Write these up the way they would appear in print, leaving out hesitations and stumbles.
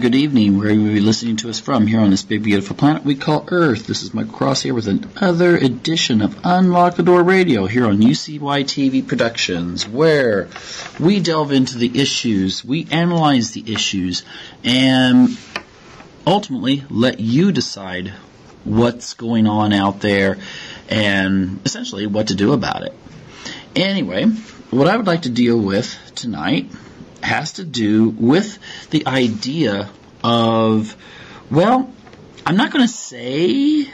good evening, where you will be listening to us from here on this big, beautiful planet we call Earth. This is Michael Cross here with another edition of Unlock the Door Radio here on UCY TV Productions, where we delve into the issues, we analyze the issues, and ultimately let you decide what's going on out there and essentially what to do about it. Anyway, what I would like to deal with tonight has to do with the idea of, well, I'm not going to say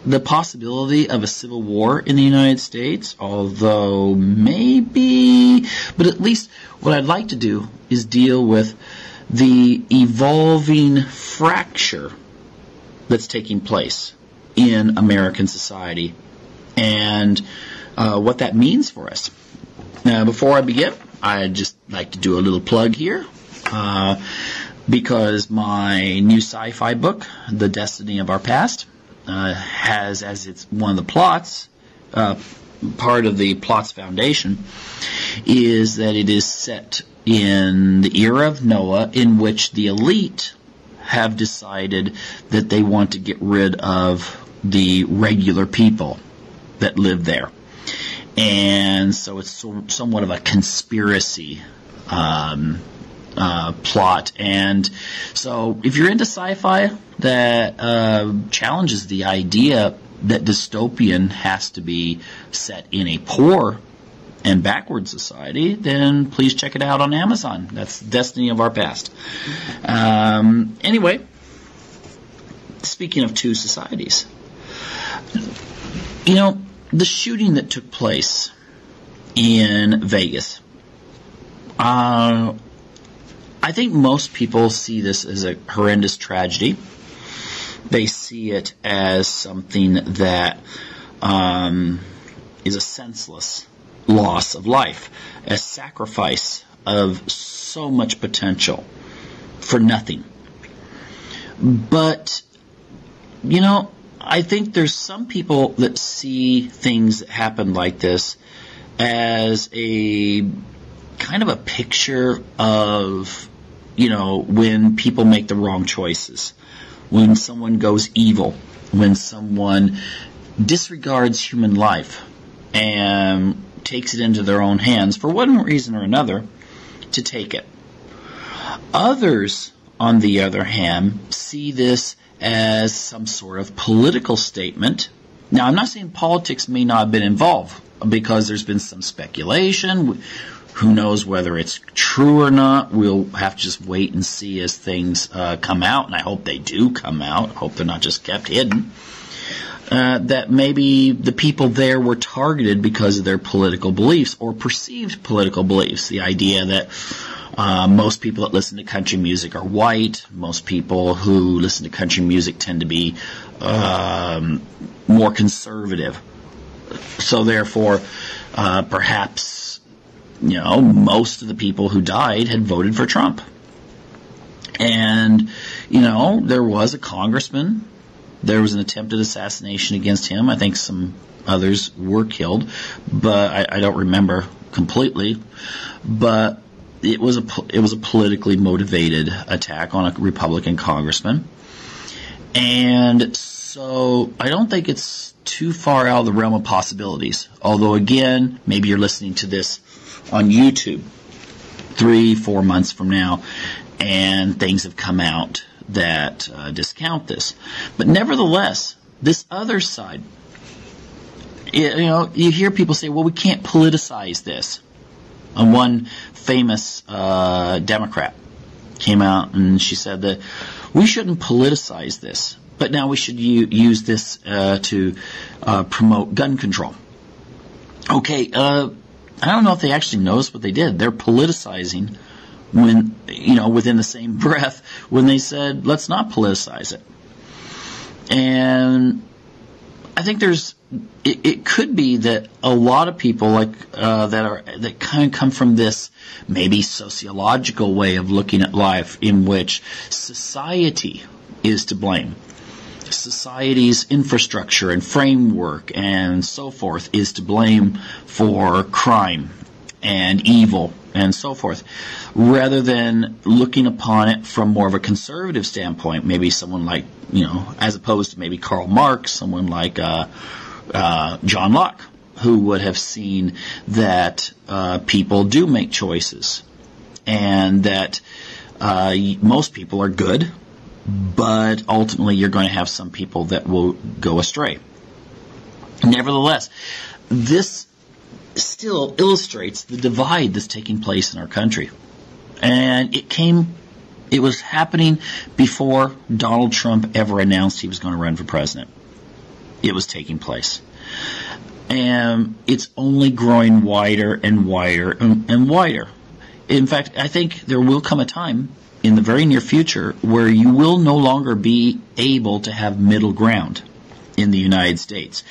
the possibility of a civil war in the United States, although maybe, but at least what I'd like to do is deal with the evolving fracture that's taking place in American society and what that means for us. Now, before I begin, I'd just like to do a little plug here because my new sci-fi book, The Destiny of Our Past, has as its one of the plots, part of the plot's foundation, is that it is set in the era of Noah, in which the elite have decided that they want to get rid of the regular people that live there. And so it's somewhat of a conspiracy plot. And so if you're into sci-fi that challenges the idea that dystopian has to be set in a poor and backward society, then please check it out on Amazon. That's Destiny of Our Past. Anyway, speaking of two societies, you know, the shooting that took place in Vegas, I think most people see this as a horrendous tragedy. They see it as something that is a senseless loss of life, a sacrifice of so much potential for nothing. But, you know, I think there's some people that see things that happen like this as a kind of a picture of, you know, when people make the wrong choices, when someone goes evil, when someone disregards human life and takes it into their own hands for one reason or another to take it. Others, on the other hand, see this as some sort of political statement. Now, I'm not saying politics may not have been involved, because there's been some speculation. Who knows whether it's true or not? We'll have to just wait and see as things come out, and I hope they do come out. I hope they're not just kept hidden. That maybe the people there were targeted because of their political beliefs or perceived political beliefs. The idea that most people that listen to country music are white. Most people who listen to country music tend to be more conservative. So therefore, perhaps, you know, most of the people who died had voted for Trump. And, you know, there was a congressman. There was an attempted assassination against him. I think some others were killed, but I don't remember completely. But it was a politically motivated attack on a Republican congressman. And so I don't think it's too far out of the realm of possibilities. Although, again, maybe you're listening to this on YouTube 3-4 months from now, and things have come out that discount this. But nevertheless, this other side, you know, you hear people say, well, we can't politicize this. And one famous Democrat came out and she said that we shouldn't politicize this, but now we should use this to promote gun control. Okay, I don't know if they actually noticed what they did. They're politicizing when, you know, within the same breath when they said, let's not politicize it. And I think it could be that a lot of people that kind of come from this maybe sociological way of looking at life, in which society is to blame. Society's infrastructure and framework and so forth is to blame for crime and evil and so forth, rather than looking upon it from more of a conservative standpoint. Maybe someone like, as opposed to maybe Karl Marx, someone like John Locke, who would have seen that people do make choices, and that most people are good, but ultimately you're going to have some people that will go astray. Nevertheless, this still illustrates the divide that's taking place in our country. And it was happening before Donald Trump ever announced he was going to run for president. It was taking place. And it's only growing wider and wider and wider. In fact, I think there will come a time in the very near future where you will no longer be able to have middle ground in the United States.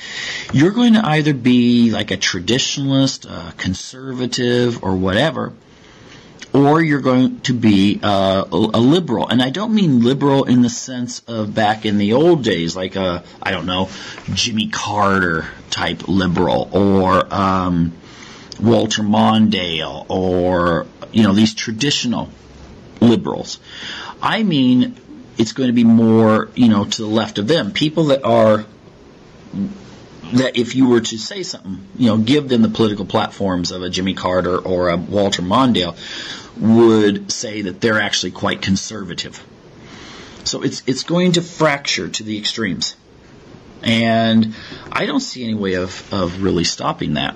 You're going to either be like a traditionalist, a conservative, or whatever, or you're going to be a liberal. And I don't mean liberal in the sense of back in the old days, like Jimmy Carter type liberal, or Walter Mondale, or these traditional liberals. I mean, it's going to be more, to the left of them. People that if you were to say something, give them the political platforms of a Jimmy Carter or a Walter Mondale, would say that they're actually quite conservative. So it's going to fracture to the extremes. And I don't see any way of really stopping that,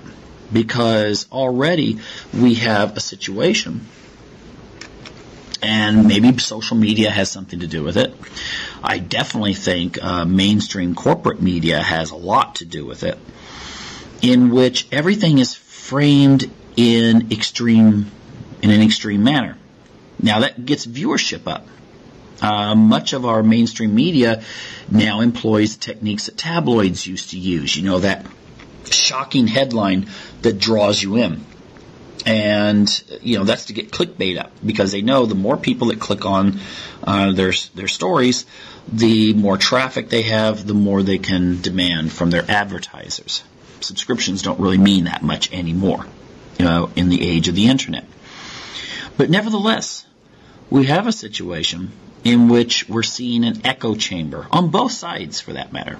because already we have a situation, and maybe social media has something to do with it. I definitely think mainstream corporate media has a lot to do with it, in which everything is framed in an extreme manner. Now that gets viewership up. Much of our mainstream media now employs techniques that tabloids used to use. that shocking headline that draws you in. And, that's to get clickbait up, because they know the more people that click on their stories, the more traffic they have, the more they can demand from their advertisers. Subscriptions don't really mean that much anymore, in the age of the internet. But nevertheless, we have a situation in which we're seeing an echo chamber on both sides, for that matter.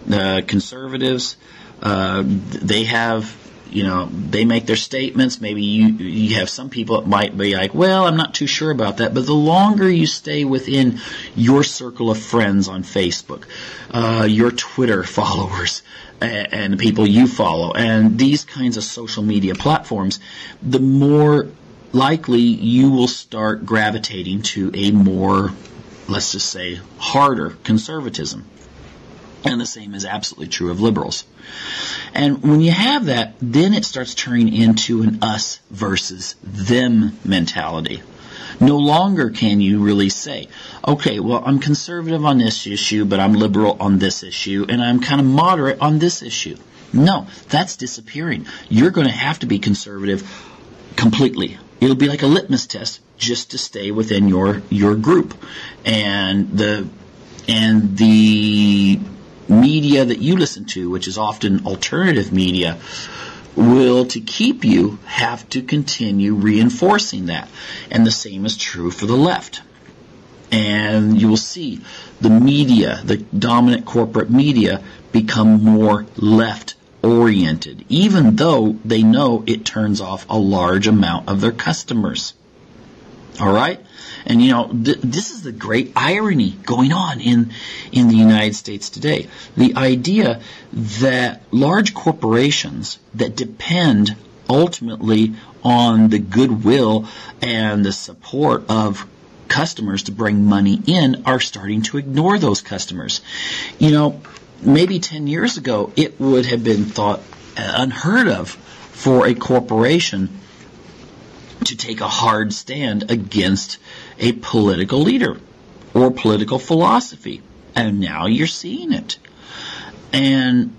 The conservatives, they have, they make their statements. Maybe you have some people that might be like, well, I'm not too sure about that. But the longer you stay within your circle of friends on Facebook, your Twitter followers, and the people you follow, and these kinds of social media platforms, the more likely you will start gravitating to a more, let's just say, harder conservatism. And the same is absolutely true of liberals. And when you have that, then it starts turning into an us versus them mentality. No longer can you really say, okay, well, I'm conservative on this issue, but I'm liberal on this issue, and I'm kind of moderate on this issue. No, that's disappearing. You're going to have to be conservative completely. It'll be like a litmus test just to stay within your group. And the media that you listen to, which is often alternative media, will, to keep you, have to continue reinforcing that. And the same is true for the left. And you will see the media, the dominant corporate media, become more left-oriented, even though they know it turns off a large amount of their customers. All right? And, this is the great irony going on in the United States today. The idea that large corporations that depend ultimately on the goodwill and the support of customers to bring money in are starting to ignore those customers. Maybe 10 years ago, it would have been thought unheard of for a corporation to take a hard stand against a political leader or political philosophy. And now you're seeing it. And,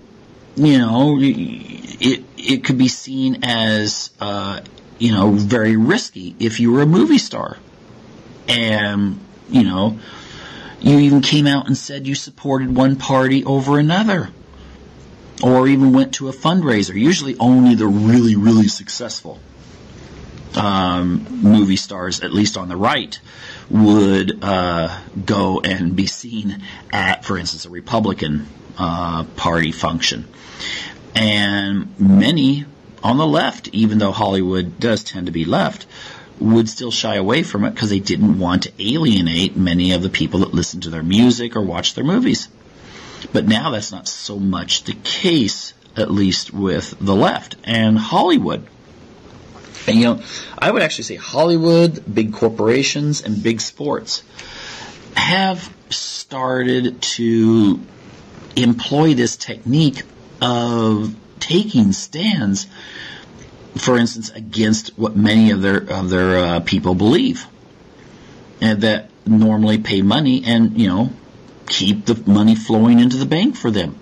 it could be seen as, very risky if you were a movie star. And, you even came out and said you supported one party over another. Or even went to a fundraiser, usually only the really, really successful movie stars, at least on the right, would go and be seen at, for instance, a Republican Party function. And many on the left, even though Hollywood does tend to be left, would still shy away from it because they didn't want to alienate many of the people that listen to their music or watch their movies. But now that's not so much the case, at least with the left and Hollywood. And, I would actually say Hollywood, big corporations, and big sports have started to employ this technique of taking stands, for instance, against what many of their people believe, and that normally pay money and keep the money flowing into the bank for them.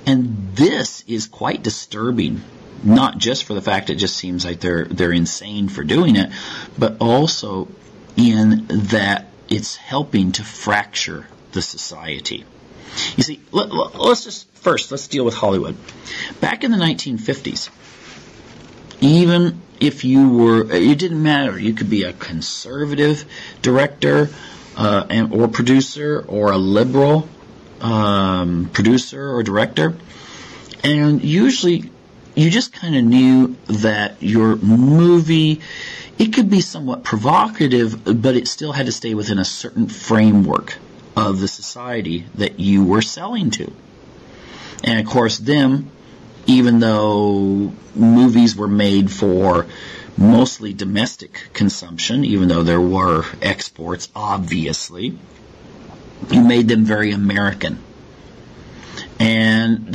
And this is quite disturbing, not just for the fact it just seems like they're insane for doing it, but also in that it's helping to fracture the society. You see, let's deal with Hollywood. Back in the 1950s, even if it didn't matter. You could be a conservative director or producer, or a liberal producer or director, and usually you just kind of knew that your movie, it could be somewhat provocative, but it still had to stay within a certain framework of the society that you were selling to. And of course, even though movies were made for mostly domestic consumption, even though there were exports, obviously, you made them very American. And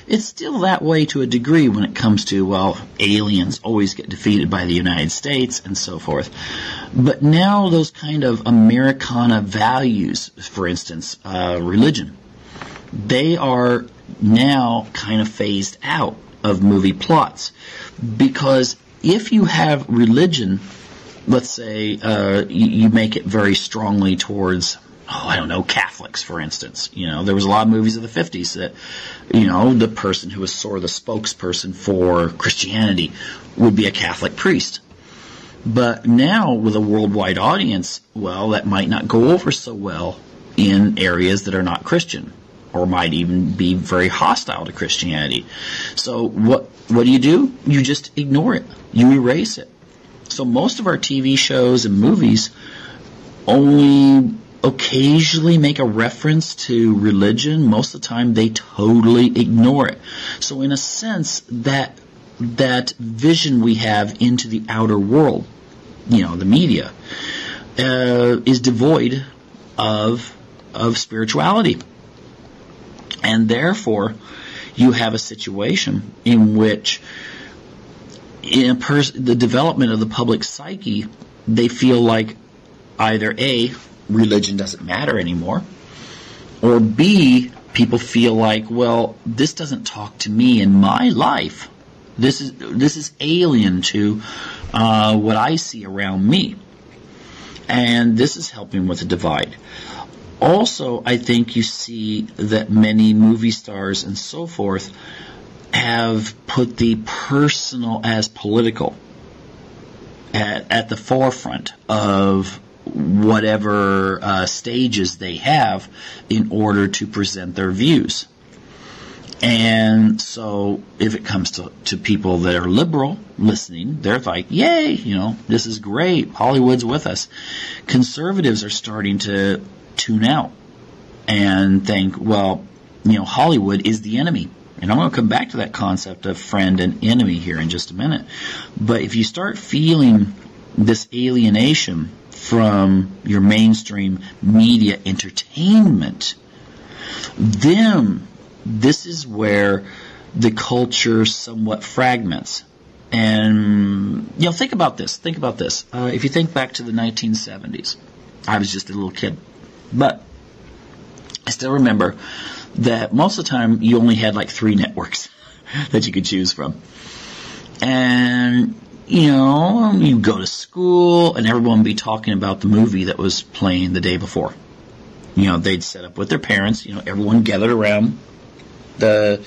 it's still that way to a degree when it comes to, aliens always get defeated by the United States and so forth. But now those kind of Americana values, for instance, religion, they are now kind of phased out of movie plots. Because if you have religion, let's say you make it very strongly towards, Catholics, for instance. There was a lot of movies of the 50s that, the person who was sort of the spokesperson for Christianity would be a Catholic priest. But now, with a worldwide audience, that might not go over so well in areas that are not Christian, or might even be very hostile to Christianity. So what do? You just ignore it. You erase it. So most of our TV shows and movies only occasionally make a reference to religion. Most of the time they totally ignore it. So in a sense, that vision we have into the outer world, the media, is devoid of spirituality. And therefore, you have a situation in which the development of the public psyche, they feel like either A, religion doesn't matter anymore, or B, people feel like, this doesn't talk to me in my life. This is alien to what I see around me. And this is helping with the divide. Also, I think you see that many movie stars and so forth have put the personal as political at the forefront of whatever stages they have in order to present their views. And so if it comes to people that are liberal listening, they're like, yay, this is great, Hollywood's with us. Conservatives are starting to tune out and think, Hollywood is the enemy. And I'm going to come back to that concept of friend and enemy here in just a minute. But if you start feeling this alienation from your mainstream media entertainment, then this is where the culture somewhat fragments. And, think about this. If you think back to the 1970s, I was just a little kid. But I still remember that most of the time you only had like 3 networks that you could choose from. And, you go to school and everyone would be talking about the movie that was playing the day before. They'd set up with their parents, everyone gathered around in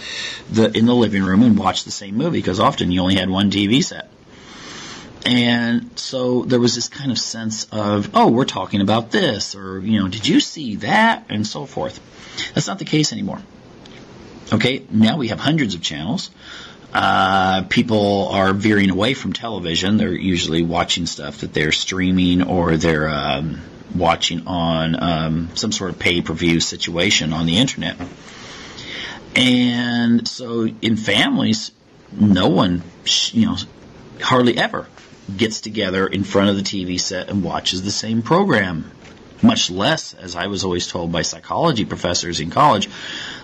the living room and watch the same movie, because often you only had one TV set. And so there was this kind of sense of, oh, we're talking about this, or, did you see that, and so forth. That's not the case anymore. Okay, now we have hundreds of channels. People are veering away from television. They're usually watching stuff that they're streaming, or they're watching on some sort of pay-per-view situation on the internet. And so in families, no one, hardly ever gets together in front of the TV set and watches the same program. Much less, as I was always told by psychology professors in college,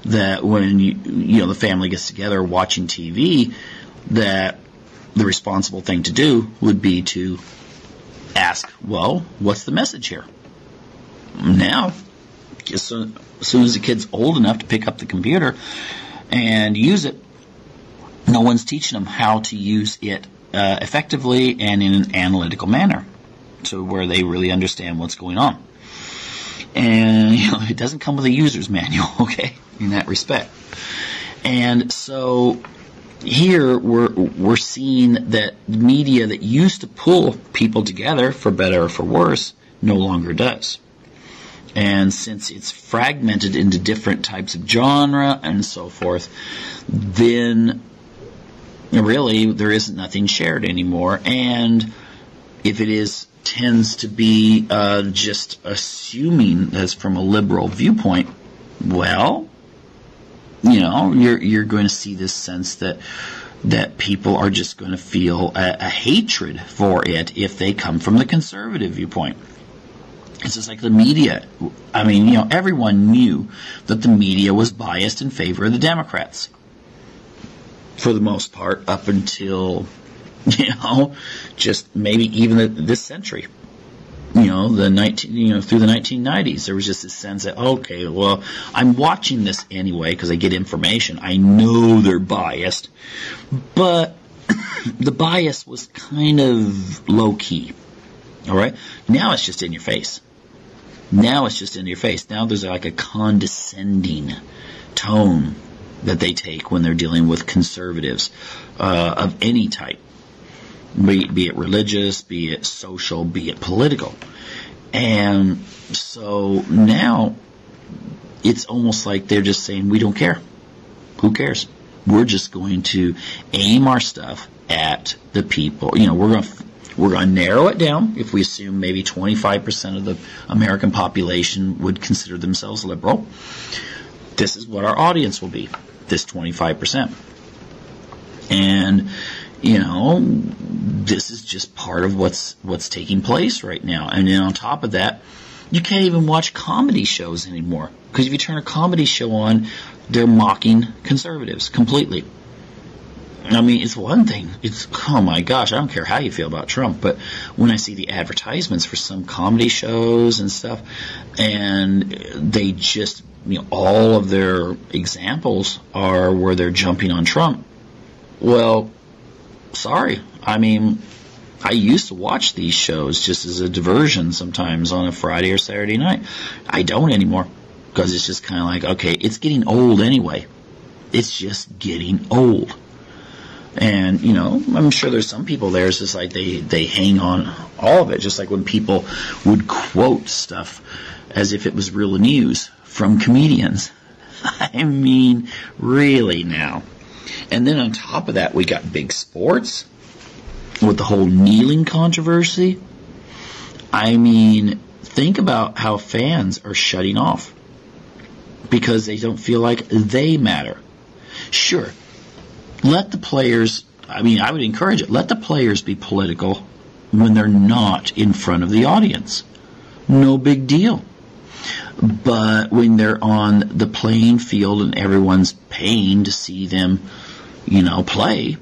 that when the family gets together watching TV, that the responsible thing to do would be to ask, well, what's the message here? Now, as soon as the kid's old enough to pick up the computer and use it, no one's teaching them how to use it effectively and in an analytical manner, to where they really understand what's going on. And it doesn't come with a user's manual, okay, in that respect. And so here we're seeing that media that used to pull people together, for better or for worse, no longer does. And since it's fragmented into different types of genre and so forth, then really there isn't nothing shared anymore. And if it is, tends to be just assuming that's from a liberal viewpoint, well, you're going to see this sense that people are just going to feel a hatred for it if they come from the conservative viewpoint. It's just like the media. I mean, everyone knew that the media was biased in favor of the Democrats, for the most part, up until, just maybe even this century. Through the 1990s, there was just this sense that, okay, well, I'm watching this anyway because I get information. I know they're biased, but the bias was kind of low key. All right, now it's just in your face. Now there's like a condescending tone that they take when they're dealing with conservatives of any type. Be it religious, be it social, be it political. And so now it's almost like they're just saying, we don't care. Who cares? We're just going to aim our stuff at the people. We're going to narrow it down. If we assume maybe 25% of the American population would consider themselves liberal, this is what our audience will be, this 25%. And this is just part of what's taking place right now. And then on top of that, you can't even watch comedy shows anymore, because if you turn a comedy show on, they're mocking conservatives completely. I mean, it's one thing. It's, oh my gosh, I don't care how you feel about Trump, but when I see the advertisements for some comedy shows and stuff, and they just, all of their examples are where they're jumping on Trump. Well, sorry. I mean, I used to watch these shows just as a diversion sometimes on a Friday or Saturday night. I don't anymore, because it's just kind of like, okay, it's getting old anyway. It's just getting old. And, I'm sure there's some people there, it's just like they hang on all of it, just like when people would quote stuff as if it was real news from comedians. I mean, really now. And then on top of that, we got big sports with the whole kneeling controversy. I mean, think about how fans are shutting off because they don't feel like they matter. Sure, let the players, I would encourage it, let the players be political when they're not in front of the audience. No big deal. But when they're on the playing field and everyone's paying to see them, play,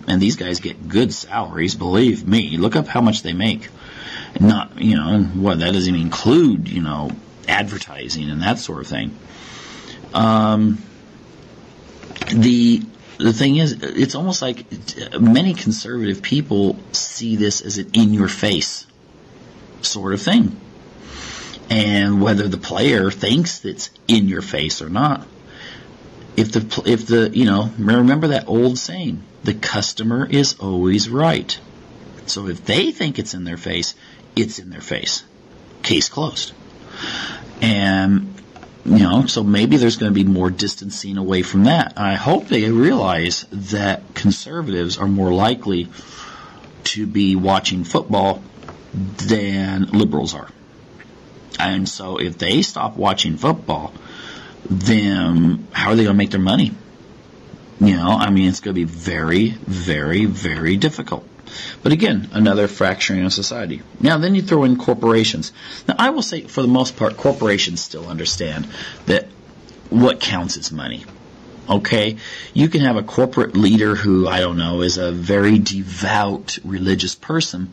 and these guys get good salaries, believe me. Look up how much they make. Not, that doesn't even include, advertising and that sort of thing. The thing is, it's almost like many conservative people see this as an in-your-face sort of thing. And whether the player thinks it's in your face or not, if the remember that old saying, the customer is always right. So if they think it's in their face, it's in their face. Case closed. And, so maybe there's going to be more distancing away from that. I hope they realize that conservatives are more likely to be watching football than liberals are. And so if they stop watching football, then how are they going to make their money? It's going to be very, very, very difficult. But again, another fracturing of society. Now, then you throw in corporations. Now, I will say, for the most part, corporations still understand that what counts is money. Okay? You can have a corporate leader who, I don't know, is a very devout religious person,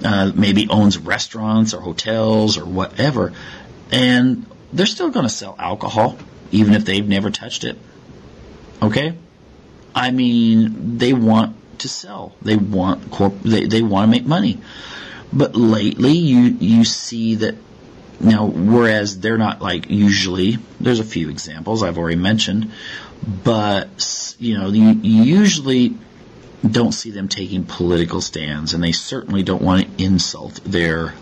maybe owns restaurants or hotels or whatever, and they're still going to sell alcohol, even if they've never touched it. Okay? They want to sell. They want they want to make money. But lately, you see that now, whereas they're not like usually, there's a few examples I've already mentioned, but you usually don't see them taking political stands, and they certainly don't want to insult their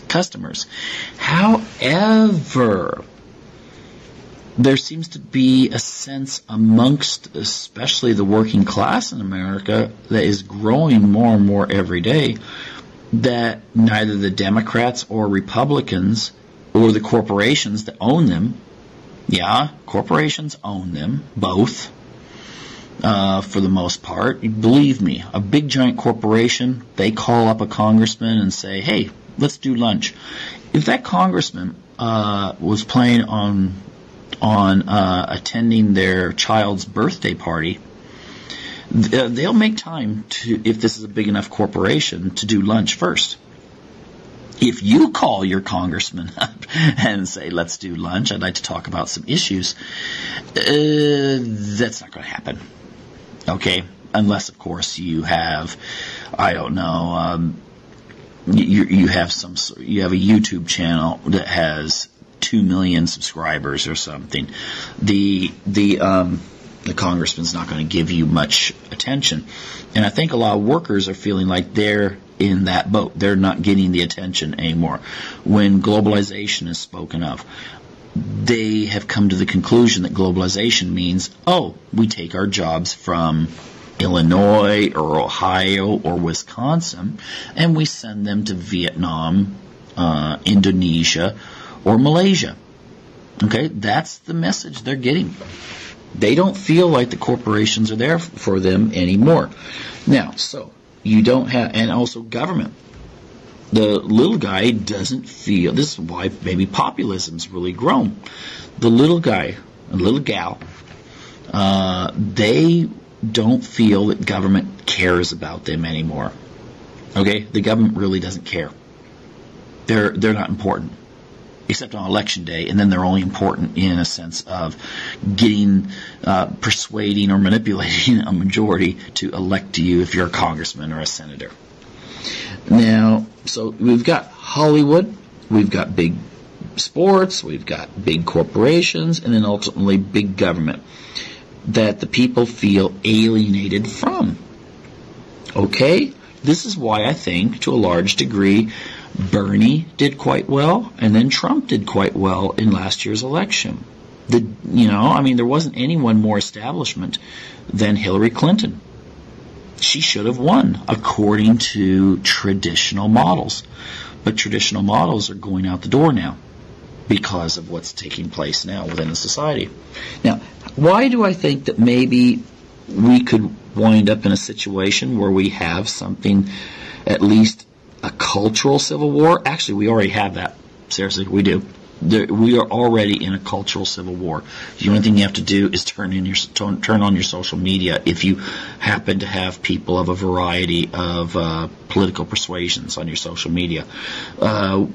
customers. However, there seems to be a sense amongst especially the working class in America that is growing more and more every day that neither the Democrats or Republicans or the corporations that own them, corporations own them, both, for the most part. Believe me, a big giant corporation, they call up a congressman and say, hey, let's do lunch. If that congressman was planning on attending their child's birthday party, they'll make time to, if this is a big enough corporation, to do lunch first. If you call your congressman up and say, let's do lunch, I'd like to talk about some issues, that's not going to happen. Okay? Unless, of course, you have, I don't know, you have a YouTube channel that has 2 million subscribers or something. The congressman's not going to give you much attention. And I think a lot of workers are feeling like they're in that boat. They're not getting the attention anymore. When globalization is spoken of, they have come to the conclusion that globalization means, we take our jobs from Illinois or Ohio or Wisconsin and we send them to Vietnam, Indonesia, or Malaysia. Okay, that's the message they're getting. They don't feel like the corporations are there for them anymore. Now, so you don't have, and also government. The little guy doesn't feel, this is why maybe populism's really grown. The little guy, a little gal, they don't feel that government cares about them anymore. Okay, the government really doesn't care. They're not important. Except on election day, and then they're only important in a sense of getting, persuading or manipulating a majority to elect you if you're a congressman or a senator. Now, so we've got Hollywood, we've got big sports, we've got big corporations, and then ultimately big government that the people feel alienated from. Okay? This is why I think, to a large degree, Bernie did quite well, and then Trump did quite well in last year's election. There wasn't anyone more establishment than Hillary Clinton. She should have won, according to traditional models. But traditional models are going out the door now because of what's taking place now within the society. Now, why do I think that maybe we could wind up in a situation where we have something, at least a cultural civil war? Actually, we already have that. Seriously, we do. We are already in a cultural civil war. The only thing you have to do is turn on your social media if you happen to have people of a variety of political persuasions on your social media.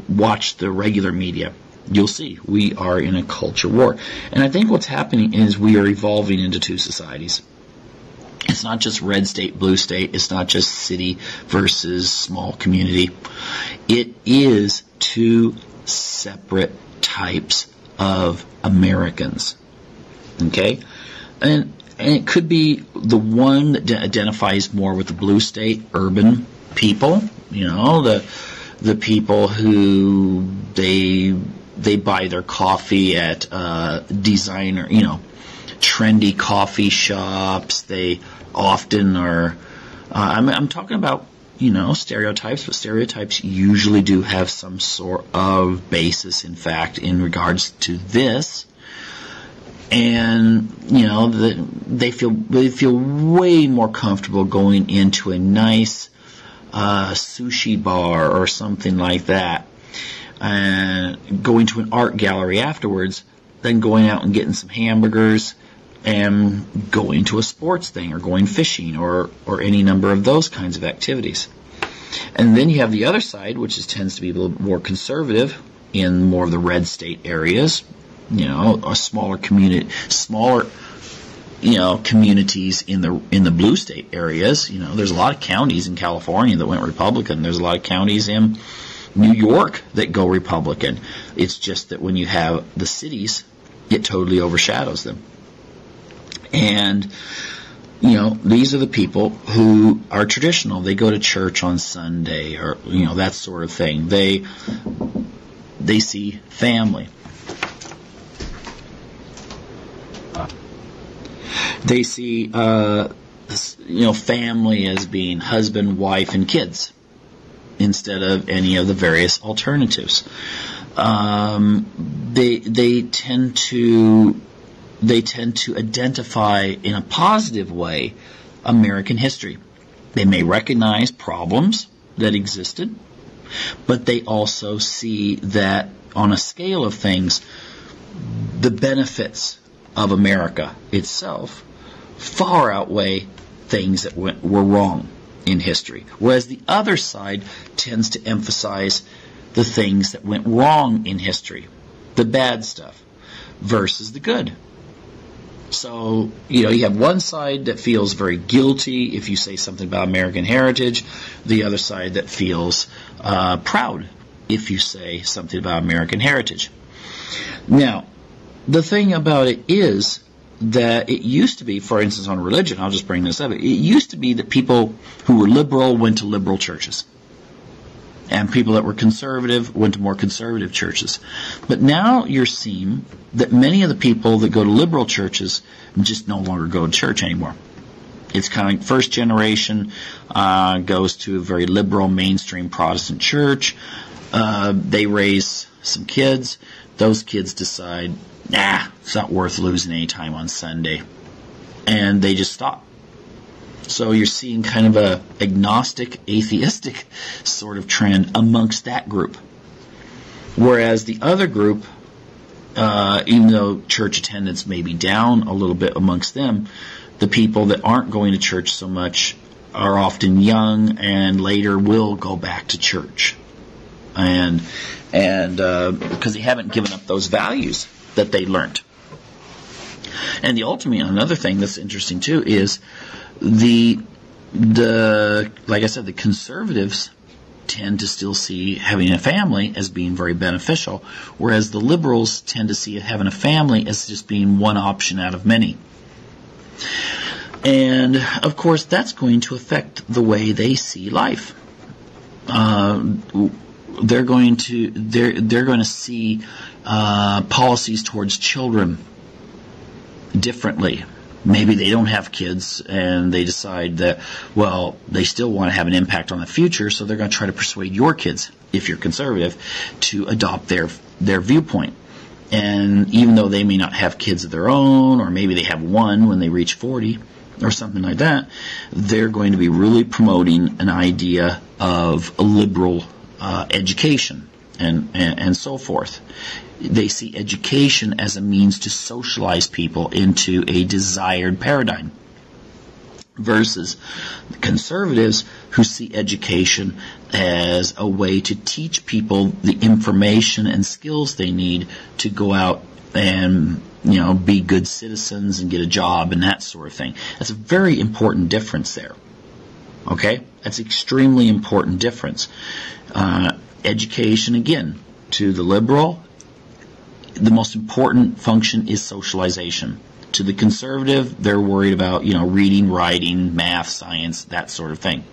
Watch the regular media. You'll see we are in a culture war. And I think what's happening is we are evolving into two societies. It's not just red state, blue state. It's not just city versus small community. It is two separate types of Americans. Okay? And And it could be the one that identifies more with the blue state urban people, the people who they buy their coffee at designer, trendy coffee shops. They often are, I'm talking about, stereotypes, but stereotypes usually do have some sort of basis, in fact, in regards to this. And, they feel way more comfortable going into a nice sushi bar or something like that, and going to an art gallery afterwards, than going out and getting some hamburgers and going to a sports thing or going fishing or any number of those kinds of activities. And then you have the other side, which tends to be a little more conservative in more of the red state areas, a smaller community, communities in the blue state areas. There's a lot of counties in California that went Republican. There's a lot of counties in New York that go Republican. It's just that when you have the cities, it totally overshadows them. And, these are the people who are traditional. They go to church on Sunday or, that sort of thing. They see family. They see, family as being husband, wife, and kids instead of any of the various alternatives. They tend to identify in a positive way American history. They may recognize problems that existed, but they also see that on a scale of things, the benefits of America itself far outweigh things that were wrong in history. Whereas the other side tends to emphasize the things that went wrong in history, the bad stuff, versus the good. So, you have one side that feels very guilty if you say something about American heritage, the other side that feels proud if you say something about American heritage. Now, the thing about it is that it used to be, for instance, on religion, I'll just bring this up, it used to be that people who were liberal went to liberal churches. And people that were conservative went to more conservative churches. But now you're seeing that many of the people that go to liberal churches just no longer go to church anymore. It's kind of like first generation goes to a very liberal mainstream Protestant church. They raise some kids. Those kids decide, it's not worth losing any time on Sunday. And they just stop. So you're seeing kind of a agnostic, atheistic sort of trend amongst that group. Whereas the other group, even though church attendance may be down a little bit amongst them, the people that aren't going to church so much are often young and later will go back to church. And because they haven't given up those values that they learned. And another thing that's interesting too is the like I said, the conservatives tend to still see having a family as being very beneficial, whereas the liberals tend to see having a family as just being one option out of many. And of course, that's going to affect the way they see life. They're going to see policies towards children differently. Maybe they don't have kids and they decide that, well, they still want to have an impact on the future, so they're going to try to persuade your kids, if you're conservative, to adopt their viewpoint. And even though they may not have kids of their own, or maybe they have one when they reach 40 or something like that, they're going to be really promoting an idea of a liberal education and so forth. They see education as a means to socialize people into a desired paradigm, versus the conservatives who see education as a way to teach people the information and skills they need to go out and be good citizens and get a job and that sort of thing. That's a very important difference there. Okay? That's an extremely important difference. Education, again, to the liberal, the most important function is socialization. To the conservative, they're worried about, reading, writing, math, science, that sort of thing.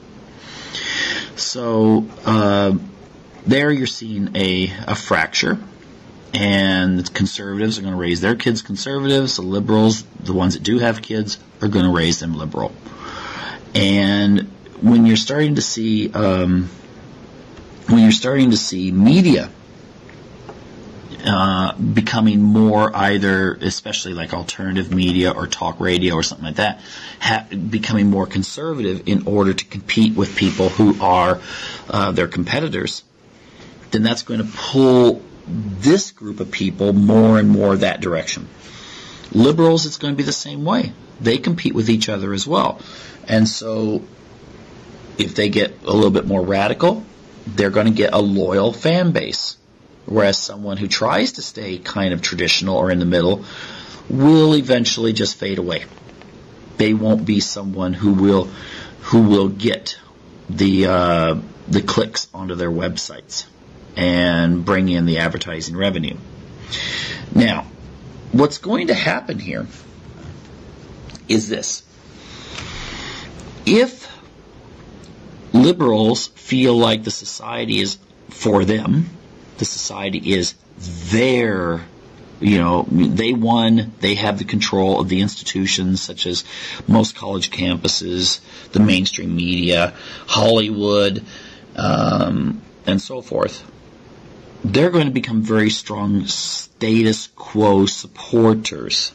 So there you're seeing a fracture, and the conservatives are going to raise their kids conservatives. The liberals, the ones that do have kids, are going to raise them liberal. And when you're starting to see media becoming more either, especially like alternative media or talk radio or something like that, becoming more conservative in order to compete with people who are their competitors, then that's going to pull this group of people more and more that direction. Liberals, it's going to be the same way. They compete with each other as well. And so if they get a little bit more radical, they're going to get a loyal fan base. Whereas someone who tries to stay kind of traditional or in the middle will eventually just fade away. They won't be someone who will get the clicks onto their websites and bring in the advertising revenue. Now, what's going to happen here is this. If liberals feel like the society is for them, the society is their, they won, they have the control of the institutions such as most college campuses, the mainstream media, Hollywood, and so forth, they're going to become very strong status quo supporters.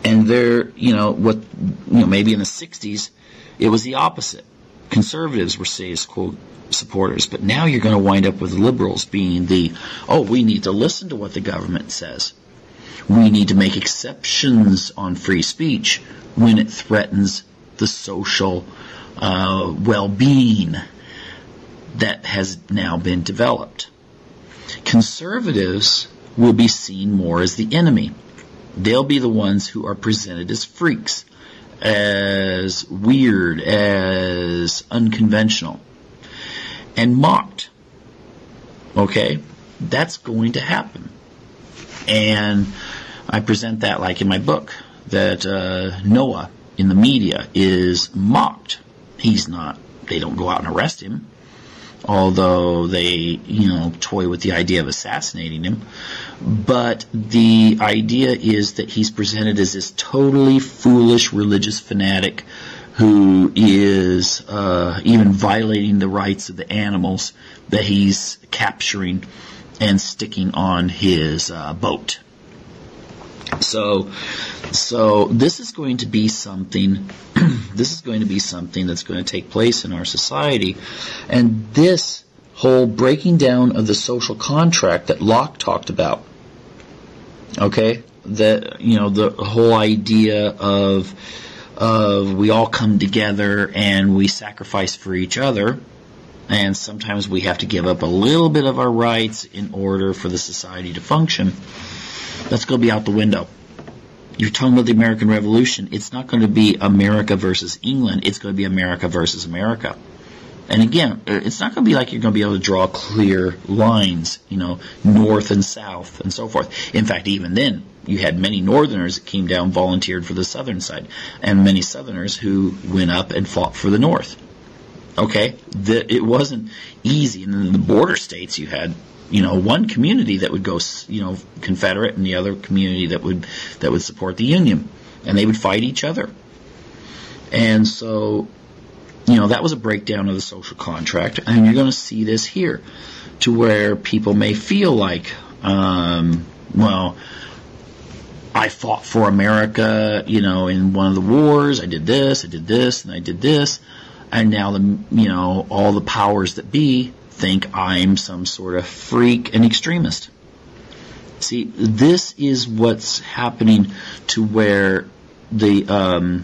And they're, maybe in the 60s, it was the opposite. Conservatives were status quo supporters, but now you're going to wind up with liberals being we need to listen to what the government says. We need to make exceptions on free speech when it threatens the social well-being that has now been developed. Conservatives will be seen more as the enemy. They'll be the ones who are presented as freaks, as weird, as unconventional, and mocked. Okay? That's going to happen. And I present that like in my book, that Noah in the media is mocked. He's not, they don't go out and arrest him, although they, toy with the idea of assassinating him. But the idea is that he's presented as this totally foolish religious fanatic who is even violating the rights of the animals that he's capturing and sticking on his boat. So this is going to be something. This is going to be something that's going to take place in our society, and this whole breaking down of the social contract that Locke talked about. Okay, that the whole idea of we all come together and we sacrifice for each other, and sometimes we have to give up a little bit of our rights in order for the society to function. That's going to be out the window. You're talking about the American Revolution. It's not going to be America versus England. It's going to be America versus America. And again, it's not going to be like you're going to be able to draw clear lines, north and south and so forth. In fact, even then, you had many Northerners that came down, volunteered for the Southern side, and many Southerners who went up and fought for the North. Okay? It wasn't easy. And in the border states, you had one community that would go, Confederate, and the other community that would support the Union, and they would fight each other. And so, that was a breakdown of the social contract, and you're going to see this here, to where people may feel like, I fought for America, in one of the wars. I did this, and I did this, and now all the powers that be think I'm some sort of freak and extremist. See, this is what's happening to where the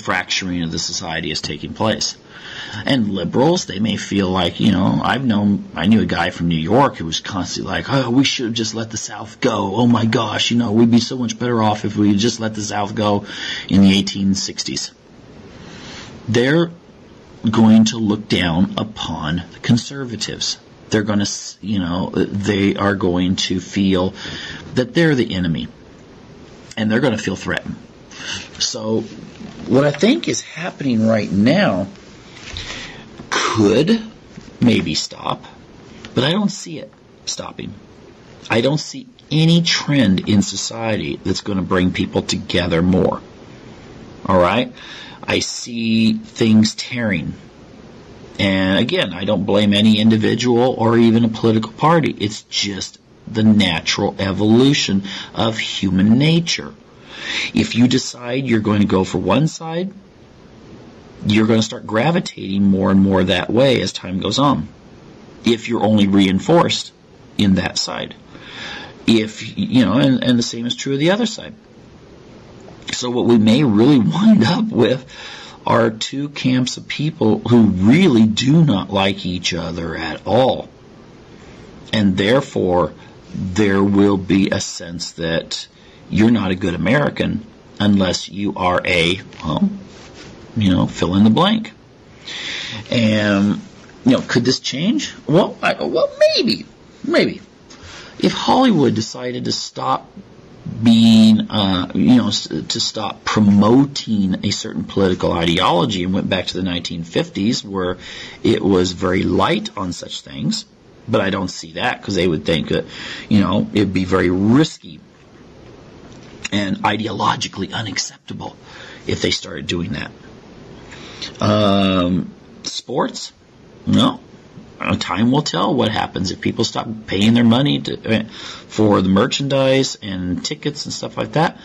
fracturing of the society is taking place. And liberals, they may feel like, I knew a guy from New York who was constantly like, we should have just let the South go. Oh my gosh, we'd be so much better off if we just let the South go in the 1860s. They're going to look down upon the conservatives. They're going to, they are going to feel that they're the enemy. and they're going to feel threatened. So what I think is happening right now could maybe stop, but I don't see it stopping. I don't see any trend in society that's going to bring people together more. All right? I see things tearing. And again, I don't blame any individual or even a political party. It's just the natural evolution of human nature. If you decide you're going to go for one side, you're going to start gravitating more and more that way as time goes on. If you're only reinforced in that side. If, and the same is true of the other side. So what we may really wind up with are two camps of people who really do not like each other at all. And therefore, there will be a sense that you're not a good American unless you are a, fill in the blank. And, could this change? Well, maybe. If Hollywood decided to stop being, to stop promoting a certain political ideology and went back to the 1950s where it was very light on such things, but I don't see that because they would think that, it'd be very risky and ideologically unacceptable if they started doing that. Sports? No. Time will tell what happens if people stop paying their money for the merchandise and tickets and stuff like that.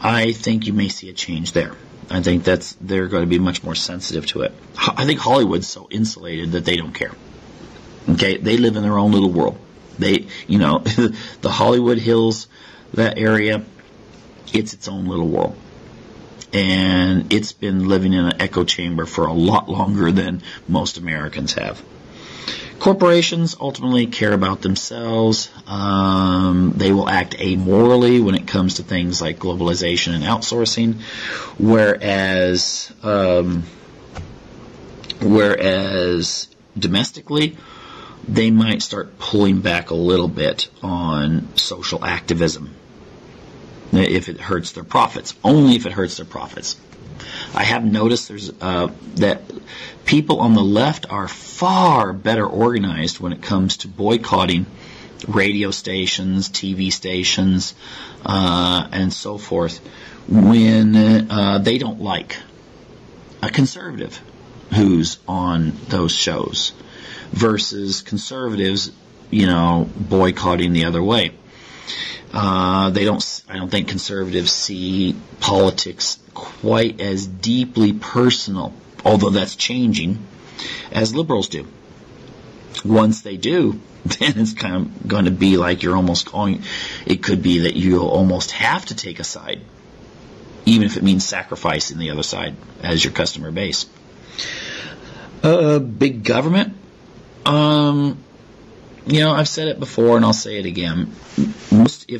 I think you may see a change there. I think they're going to be much more sensitive to it. I think Hollywood's so insulated that they don't care. Okay, they live in their own little world. They, the Hollywood Hills, that area, it's its own little world. And it's been living in an echo chamber for a lot longer than most Americans have. Corporations ultimately care about themselves. They will act amorally when it comes to things like globalization and outsourcing, whereas domestically, they might start pulling back a little bit on social activism if it hurts their profits. Only if it hurts their profits. I have noticed that people on the left are far better organized when it comes to boycotting radio stations, TV stations, and so forth when they don't like a conservative who's on those shows versus conservatives, boycotting the other way. I don't think conservatives see politics quite as deeply personal, although that's changing, as liberals do. Once they do, then it's kind of going to be like it could be that you'll almost have to take a side, even if it means sacrificing the other side as your customer base. Big government, I've said it before and I'll say it again. Most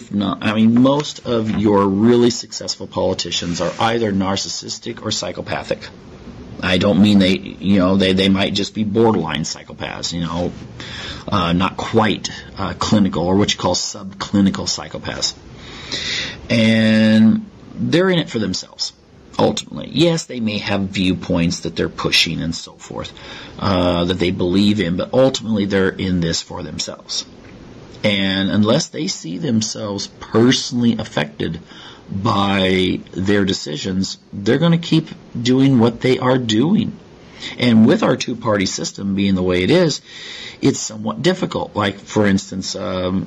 of your really successful politicians are either narcissistic or psychopathic. I don't mean they might just be borderline psychopaths, not quite clinical or what you call subclinical psychopaths. And they're in it for themselves. Ultimately, yes, they may have viewpoints that they're pushing and so forth, that they believe in, but ultimately they're in this for themselves. And unless they see themselves personally affected by their decisions, they're going to keep doing what they are doing. And with our two-party system being the way it is, it's somewhat difficult. Like, for instance, I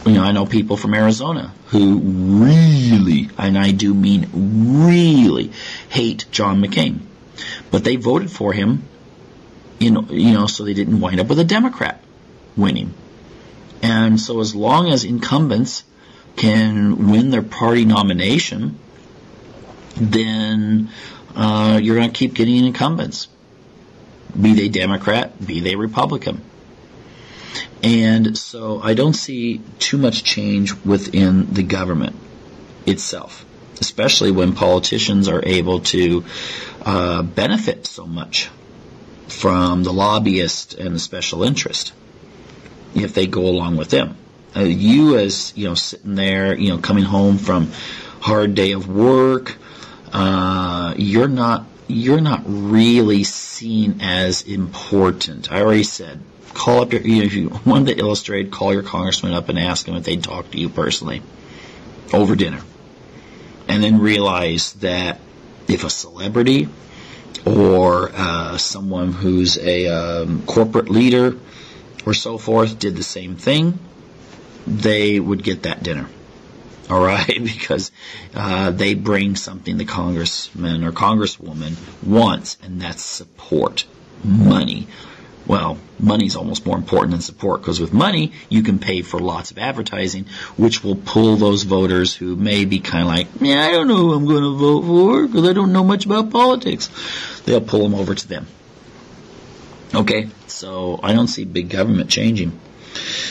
know people from Arizona who really, and I do mean really, hate John McCain. But they voted for him, so they didn't wind up with a Democrat winning. And so as long as incumbents can win their party nomination, then you're going to keep getting incumbents, be they Democrat, be they Republican. And so I don't see too much change within the government itself, especially when politicians are able to benefit so much from the lobbyist and the special interest if they go along with them. You as, sitting there, coming home from hard day of work, you're not really seen as important. I already said, call up if you wanted to illustrate, call your congressman up and ask them if they'd talk to you personally over dinner. And then realize that if a celebrity or someone who's a corporate leader or so forth did the same thing, they would get that dinner. All right, because they bring something the congressman or congresswoman wants, and that's support, money. Well, money's almost more important than support, because with money, you can pay for lots of advertising, which will pull those voters who may be kind of like, I don't know who I'm going to vote for, because I don't know much about politics. They'll pull them over to them. Okay, so I don't see big government changing.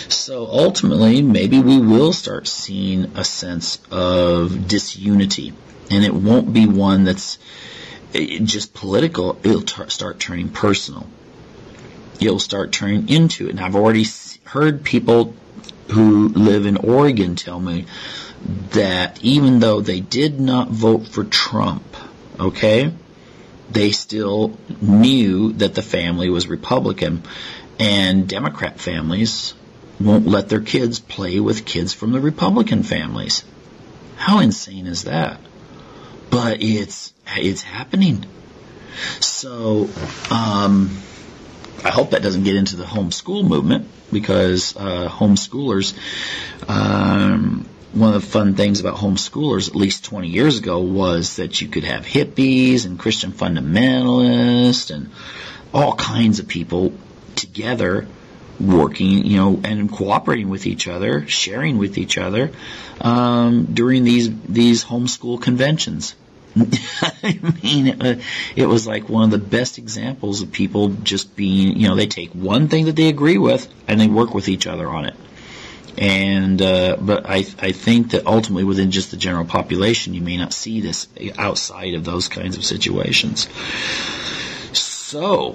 So ultimately, maybe we will start seeing a sense of disunity, and it won't be one that's just political. It'll start turning personal. It'll start turning into it. And I've already heard people who live in Oregon tell me that even though they did not vote for Trump, okay, they still knew that the family was Republican. And Democrat families won't let their kids play with kids from the Republican families. How insane is that? But it's happening. So I hope that doesn't get into the homeschool movement, because homeschoolers, one of the fun things about homeschoolers at least 20 years ago was that you could have hippies and Christian fundamentalists and all kinds of people together working, and cooperating with each other, sharing with each other during these homeschool conventions. I mean, it was like one of the best examples of people just being, they take one thing that they agree with and they work with each other on it. And but I think that ultimately within just the general population, you may not see this outside of those kinds of situations. So,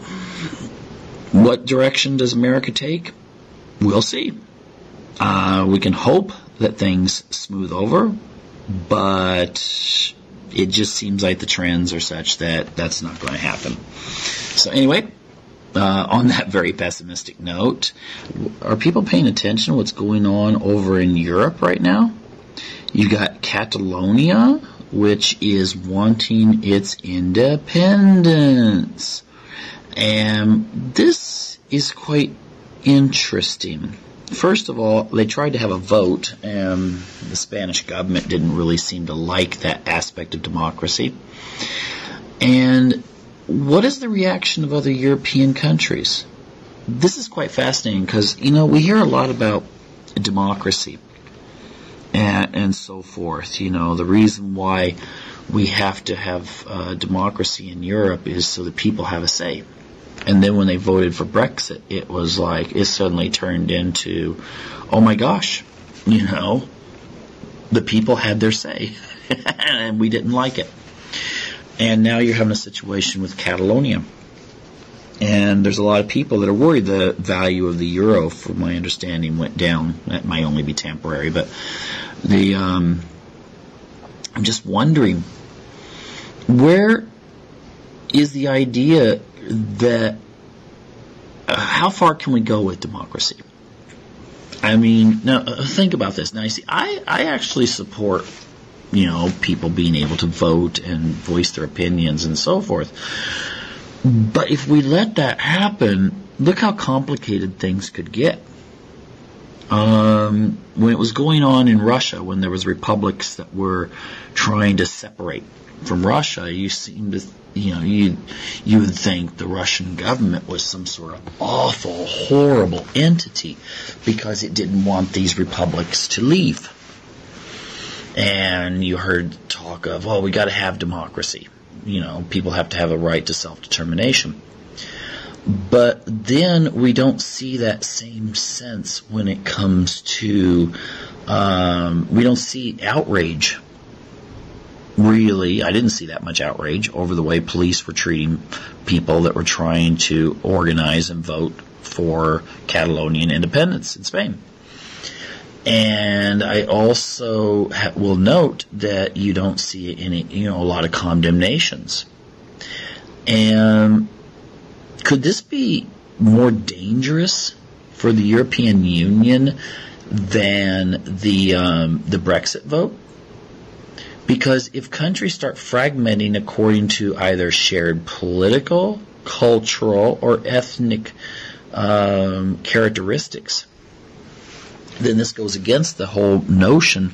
what direction does America take? We'll see. We can hope that things smooth over, but it just seems like the trends are such that that's not going to happen. So anyway, on that very pessimistic note, are people paying attention to what's going on over in Europe right now? You got Catalonia, which is wanting its independence. And this is quite interesting. First of all, they tried to have a vote, and the Spanish government didn't really seem to like that aspect of democracy. And what is the reaction of other European countries? This is quite fascinating because, we hear a lot about democracy and so forth. The reason why we have to have democracy in Europe is so that people have a say. And then when they voted for Brexit, it was like, it suddenly turned into, oh my gosh, the people had their say, and we didn't like it. And now you're having a situation with Catalonia. And there's a lot of people that are worried the value of the euro, from my understanding, went down. That might only be temporary, but I'm just wondering, where is the idea that how far can we go with democracy? I mean, now think about this. Now, you see, I actually support, people being able to vote and voice their opinions and so forth. But if we let that happen, look how complicated things could get. When it was going on in Russia, when there was republics that were trying to separate from Russia, you seem to, you would think the Russian government was some sort of awful, horrible entity because it didn't want these republics to leave. And you heard talk of, we got to have democracy. People have to have a right to self-determination. But then we don't see that same sense when it comes to, we don't see outrage. Really, I didn't see that much outrage over the way police were treating people that were trying to organize and vote for Catalonian independence in Spain. And I also will note that you don't see any, a lot of condemnations. And could this be more dangerous for the European Union than the Brexit vote? Because if countries start fragmenting according to either shared political, cultural, or ethnic characteristics, then this goes against the whole notion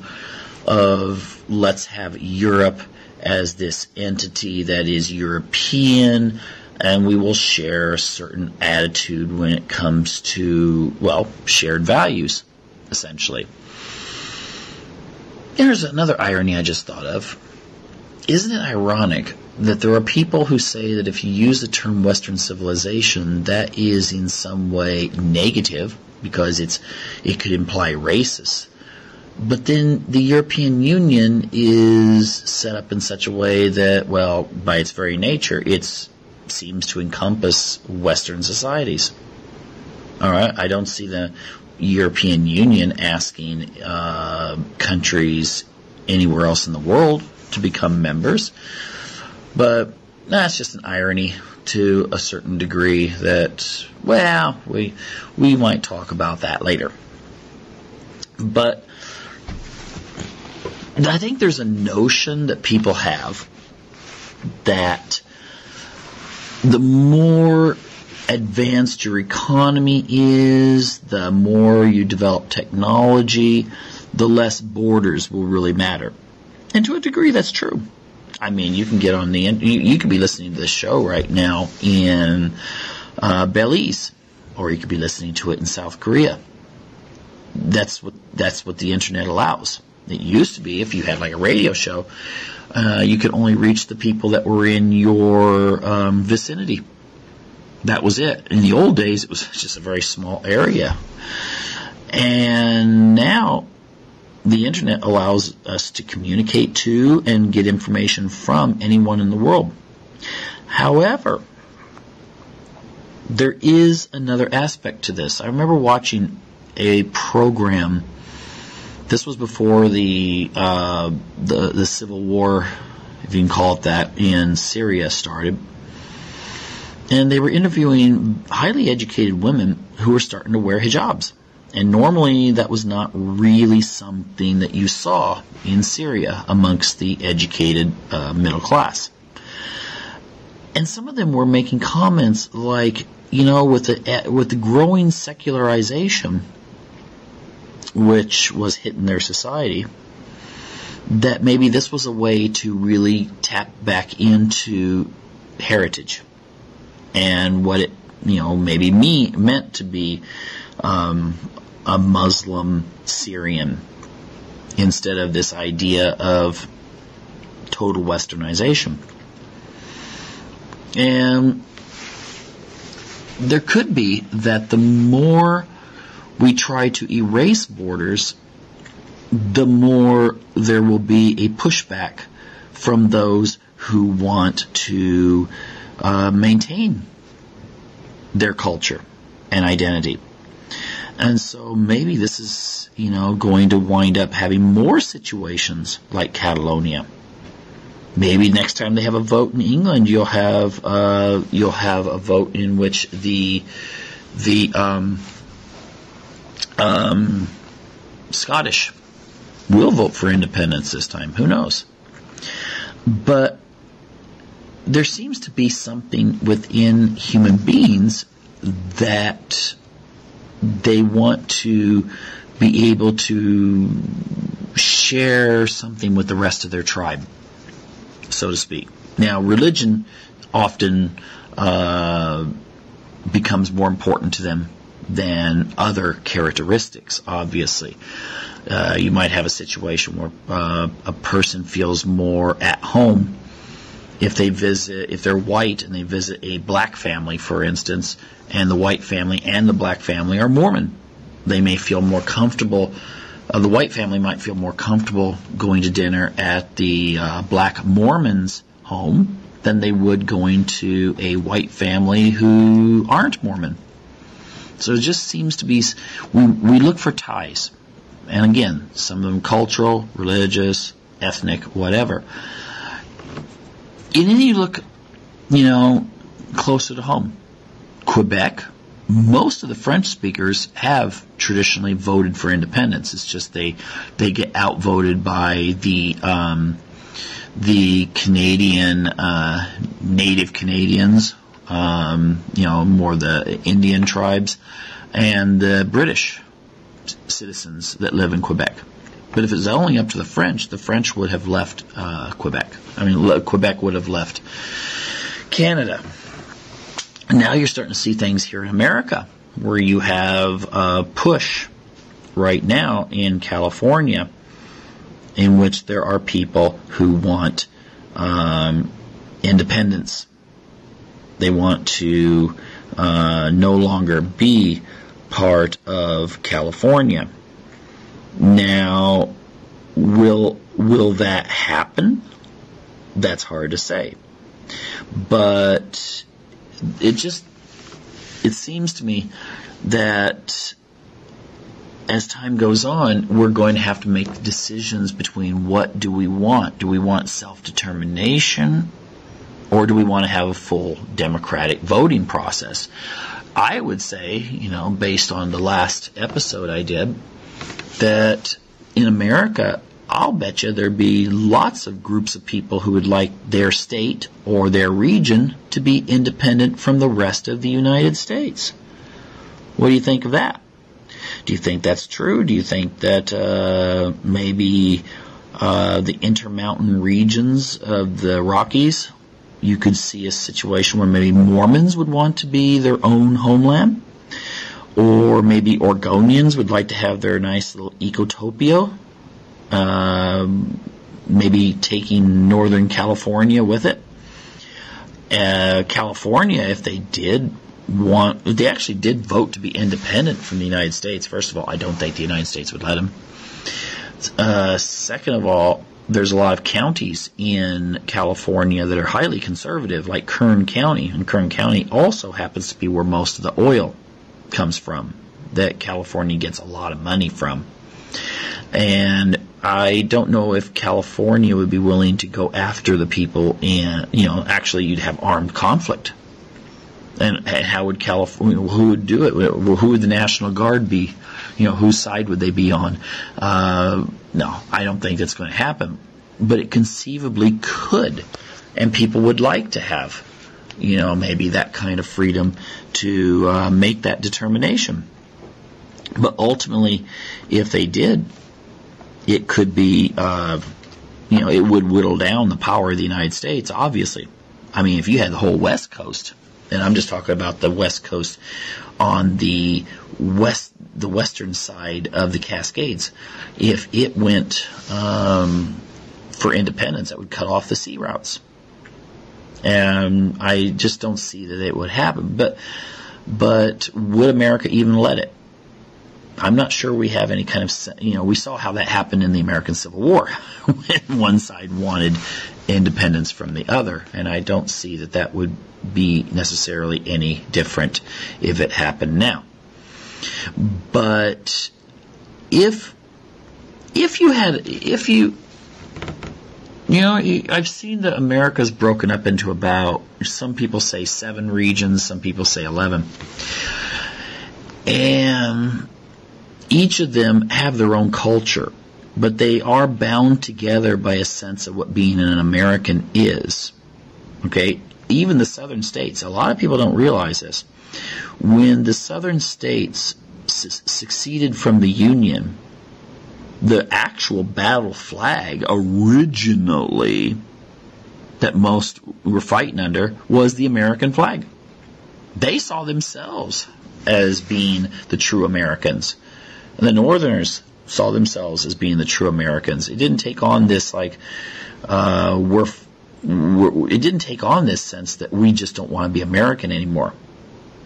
of let's have Europe as this entity that is European, and we will share a certain attitude when it comes to, shared values, essentially. Here's another irony I just thought of. Isn't it ironic that there are people who say that if you use the term Western civilization, that is in some way negative, because it could imply racist. But then the European Union is set up in such a way that, by its very nature, it seems to encompass Western societies. All right, I don't see the European Union asking countries anywhere else in the world to become members. But that's just an irony to a certain degree that, we might talk about that later. But I think there's a notion that people have that the more advanced your economy is, the more you develop technology, the less borders will really matter. And to a degree, that's true. I mean, you can get on you could be listening to this show right now in Belize, or you could be listening to it in South Korea. That's what the internet allows. It used to be, if you had like a radio show, you could only reach the people that were in your vicinity. That was it. In the old days, it was just a very small area. And now, the internet allows us to communicate to and get information from anyone in the world. However, there is another aspect to this. I remember watching a program. This was before the civil war, if you can call it that, in Syria started. And they were interviewing highly educated women who were starting to wear hijabs. And normally that was not really something that you saw in Syria amongst the educated middle class. And some of them were making comments like, with the growing secularization which was hitting their society, that maybe this was a way to really tap back into heritage and what it maybe meant to be a Muslim Syrian, instead of this idea of total westernization. And there could be that the more we try to erase borders, the more there will be a pushback from those who want to maintain their culture and identity. And so maybe this is, going to wind up having more situations like Catalonia. Maybe next time they have a vote in England, you'll have a vote in which the Scottish will vote for independence this time. Who knows? But there seems to be something within human beings that they want to be able to share something with the rest of their tribe, so to speak. Now, religion often becomes more important to them than other characteristics, obviously. You might have a situation where a person feels more at home if they're white and they visit a black family, for instance, and the white family and the black family are Mormon. They may feel more comfortable. The white family might feel more comfortable going to dinner at the black Mormon's home than they would going to a white family who aren't Mormon. So it just seems to be, we look for ties. And again, some of them cultural, religious, ethnic, whatever. And then you look, closer to home. Quebec, most of the French speakers have traditionally voted for independence. It's just they get outvoted by the Canadian, native Canadians, more the Indian tribes, and the British citizens that live in Quebec. But if it was only up to the French would have left Quebec. Quebec would have left Canada. Now you're starting to see things here in America, where you have a push right now in California in which there are people who want independence. They want to no longer be part of California. Now, will that happen? That's hard to say. But it seems to me that as time goes on, we're going to have to make decisions between what do we want. Do we want self-determination, or do we want to have a full democratic voting process? I would say, based on the last episode I did, that in America, I'll bet you there'd be lots of groups of people who would like their state or their region to be independent from the rest of the United States. What do you think of that? Do you think that's true? Do you think that maybe the intermountain regions of the Rockies, you could see a situation where maybe Mormons would want to be their own homeland? Or maybe Oregonians would like to have their nice little ecotopia, maybe taking Northern California with it. California, if they actually did vote to be independent from the United States. First of all, I don't think the United States would let them. Second of all, there's a lot of counties in California that are highly conservative, like Kern County. And Kern County also happens to be where most of the oil comes from, that California gets a lot of money from. And I don't know if California would be willing to go after the people, and actually you'd have armed conflict. And how would California? Who would do it? Who would the National Guard be? Whose side would they be on? No, I don't think that's going to happen. But it conceivably could, and people would like to have, maybe that kind of freedom to make that determination. But ultimately, if they did, it could be, it would whittle down the power of the United States, obviously. If you had the whole West Coast, and I'm just talking about the West Coast on the western side of the Cascades, if it went for independence, that would cut off the sea routes. And I just don't see that it would happen. But would America even let it? I'm not sure we have any kind of, we saw how that happened in the American Civil War when one side wanted independence from the other, and I don't see that would be necessarily any different if it happened now. But if I've seen that America's broken up into about, some people say 7 regions, some people say 11. And each of them have their own culture, but they are bound together by a sense of what being an American is. Okay? Even the southern states, a lot of people don't realize this. When the southern states seceded from the Union, the actual battle flag originally that most were fighting under was the American flag. They saw themselves as being the true Americans. And the Northerners saw themselves as being the true Americans. It didn't take on this it didn't take on this sense that we just don't want to be American anymore,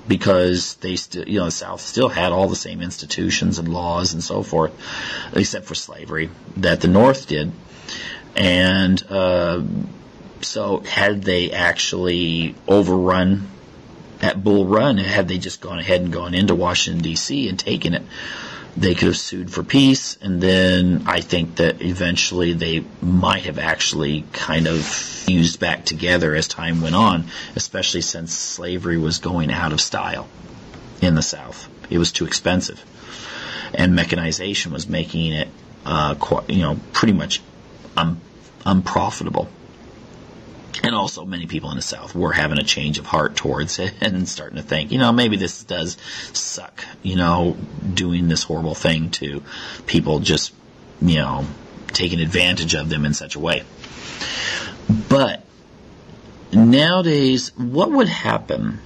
because they still, the South still had all the same institutions and laws and so forth, except for slavery, that the North did. And so had they actually overrun at Bull Run, had they just gone ahead and gone into Washington, D.C. and taken it, They could have sued for peace, and then I think that eventually they might have actually kind of fused back together as time went on, especially since slavery was going out of style in the South. It was too expensive, and mechanization was making it, pretty much unprofitable. And also, many people in the South were having a change of heart towards it and starting to think, maybe this does suck, doing this horrible thing to people, just, taking advantage of them in such a way. But nowadays, what would happen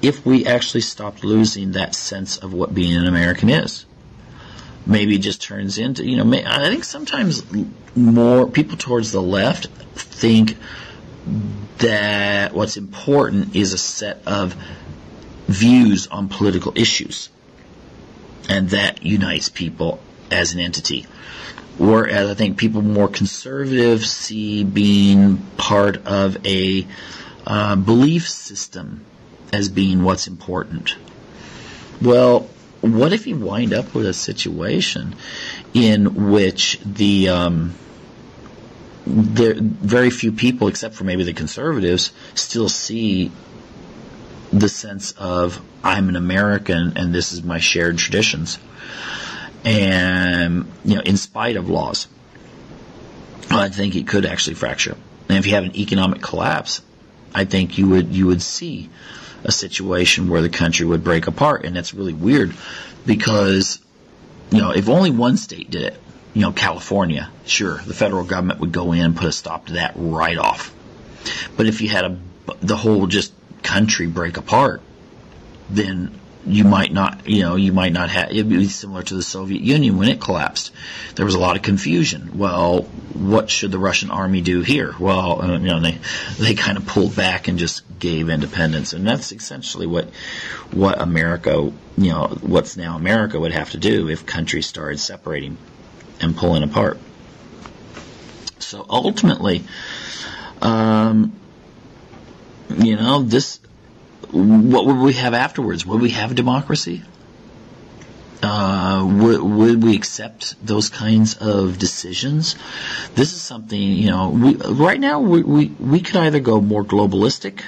if we actually stopped losing that sense of what being an American is? Maybe it just turns into, I think sometimes more people towards the left think that what's important is a set of views on political issues, and that unites people as an entity. Whereas I think people more conservative see being part of a belief system as being what's important. Well, what if you wind up with a situation in which very few people, except for maybe the conservatives, still see the sense of, I'm an American and this is my shared traditions, and in spite of laws? I think it could actually fracture. And if you have an economic collapse, I think you would see a situation where the country would break apart. And that's really weird, because if only one state did it, California, sure, the federal government would go in and put a stop to that right off. But if you had the whole just country break apart, then you might not have, it'd be similar to the Soviet Union when it collapsed. There was a lot of confusion. Well, what should the Russian army do here? Well, they kind of pulled back and just gave independence. And that's essentially what America, what's now America would have to do if countries started separating and pulling apart. So ultimately, what would we have afterwards? Would we have democracy? Would we accept those kinds of decisions? This is something, right now we could either go more globalistic,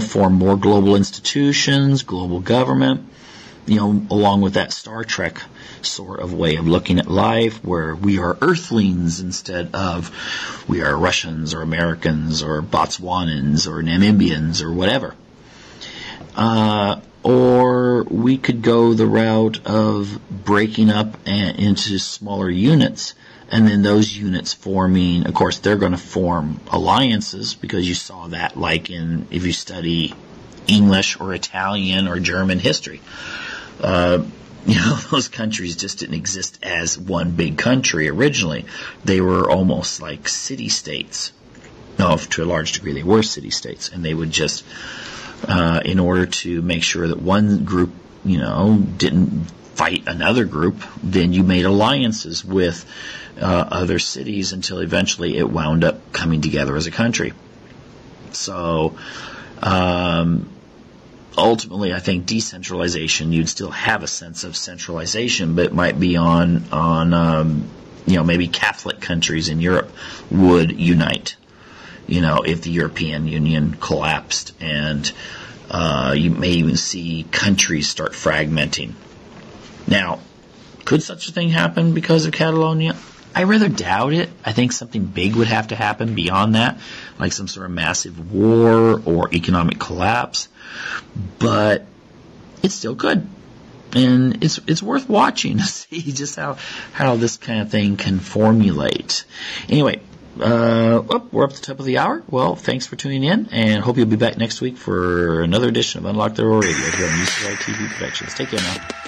form more global institutions, global government, along with that Star Trek sort of way of looking at life, where we are Earthlings instead of we are Russians or Americans or Botswanans or Namibians or whatever. Or we could go the route of breaking up into smaller units, and then those units forming, of course, they're going to form alliances, because you saw that if you study English or Italian or German history. Those countries just didn't exist as one big country originally. They were almost like city-states. No, to a large degree, they were city-states, and they would just, in order to make sure that one group, didn't fight another group, then you made alliances with other cities until eventually it wound up coming together as a country. So, ultimately, I think decentralization, you'd still have a sense of centralization, but it might be on maybe Catholic countries in Europe would unite. If the European Union collapsed, and you may even see countries start fragmenting. Now, could such a thing happen because of Catalonia? I rather doubt it. I think something big would have to happen beyond that, like some sort of massive war or economic collapse. But it's still good. And it's worth watching to see just how this kind of thing can formulate. Anyway, we're up to the top of the hour. Well, thanks for tuning in, and hope you'll be back next week for another edition of Unlock the Rural Radio here on UCI TV Productions. Take care now.